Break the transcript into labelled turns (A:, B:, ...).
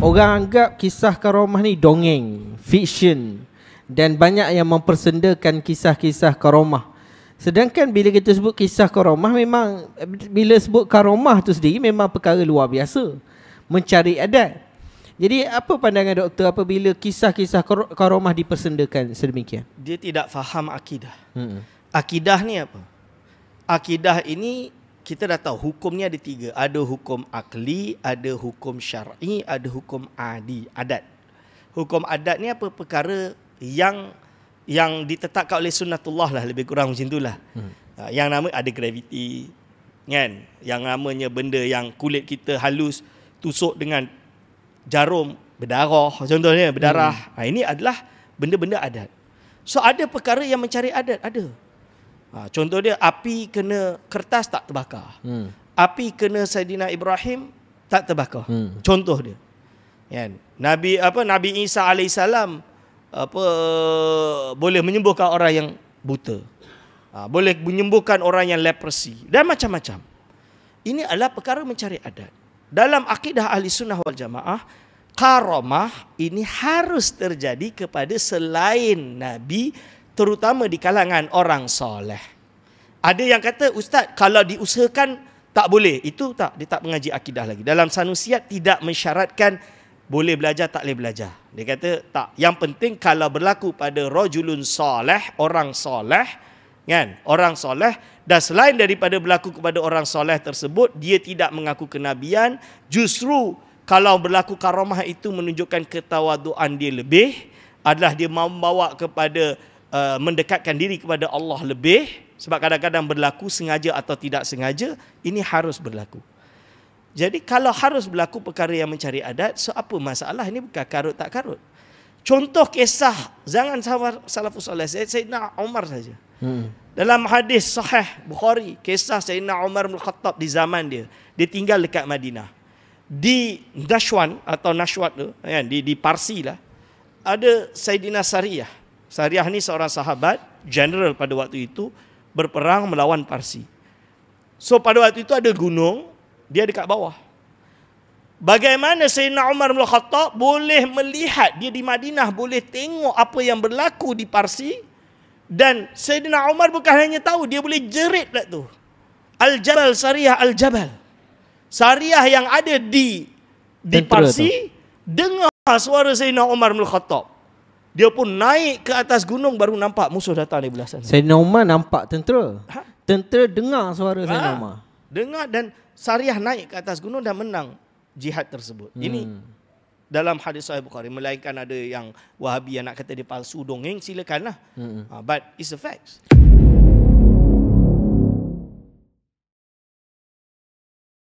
A: orang anggap kisah karamah ni dongeng, fiction, dan banyak yang mempersendakan kisah-kisah karamah. Sedangkan bila kita sebut kisah karamah, memang bila sebut karamah tu sendiri memang perkara luar biasa, mencari adat. Jadi apa pandangan doktor apabila kisah-kisah karamah dipersendakan sedemikian?
B: Dia tidak faham akidah. Akidah ni apa? Akidah ini kita dah tahu hukumnya ada 3. Ada hukum akli, ada hukum syar'i, ada hukum adi, adat. Hukum adat ni apa? Perkara yang ditetapkan oleh sunnatullah lah, lebih kurang macam itulah. Yang nama ada graviti, kan? Yang namanya benda yang kulit kita halus tusuk dengan jarum berdarah, contohnya berdarah. Ini adalah benda-benda adat. So ada perkara yang mencari adat, ada. Contoh dia, api kena kertas tak terbakar. Api kena Saidina Ibrahim tak terbakar. Contoh dia. Kan? Nabi Isa alaihissalam boleh menyembuhkan orang yang buta. Boleh menyembuhkan orang yang leprosy dan macam-macam. Ini adalah perkara mencari adat. Dalam akidah ahli sunnah wal jamaah, karamah ini harus terjadi kepada selain Nabi, terutama di kalangan orang soleh. Ada yang kata, Ustaz, kalau diusahakan tak boleh. Itu tak, dia tak mengaji akidah lagi. Dalam sanusiat tidak mensyaratkan boleh belajar, tak boleh belajar. Dia kata tak. Yang penting kalau berlaku pada rajulun soleh, orang soleh, kan? Orang soleh, dan selain daripada berlaku kepada orang soleh tersebut, dia tidak mengaku kenabian. Justru kalau berlaku karamah itu menunjukkan ketawaduan dia lebih, adalah dia membawa kepada mendekatkan diri kepada Allah lebih. Sebab kadang-kadang berlaku sengaja atau tidak sengaja, ini harus berlaku. Jadi kalau harus berlaku perkara yang mencari adat, so apa masalah? Ini bukan karut tak karut. Contoh kisah jangan salafus saleh, Sayyidina Umar saja. Dalam hadis sahih Bukhari, kisah Sayyidina Umar bin Khattab di zaman dia. Dia tinggal dekat Madinah. Di Nashwan atau Nashwat tu, kan, di Parsi lah, ada Sayyidina Sariyah. Sariyah ni seorang sahabat, general pada waktu itu, berperang melawan Parsi. So pada waktu itu ada gunung, dia dekat bawah. Bagaimana Sayyidina Umar bin Khattab boleh melihat, dia di Madinah boleh tengok apa yang berlaku di Parsi, dan Sayyidina Umar bukan hanya tahu, dia boleh jerit lah tu. Al-Jabal Sariyah Al-Jabal. Sariyah yang ada di Parsi dengar suara Sayyidina Umar bin Khattab. Dia pun naik ke atas gunung, baru nampak musuh datang dari belah sana.
A: Sayyidina Umar nampak tentera. Tentera dengar suara Sayyidina Umar.
B: Dengar, dan Sariyah naik ke atas gunung dan menang jihad tersebut. Ini dalam hadis Sahih Bukhari. Melainkan ada yang Wahabi yang nak kata dia palsu dongeng, silakanlah. But it's a fact.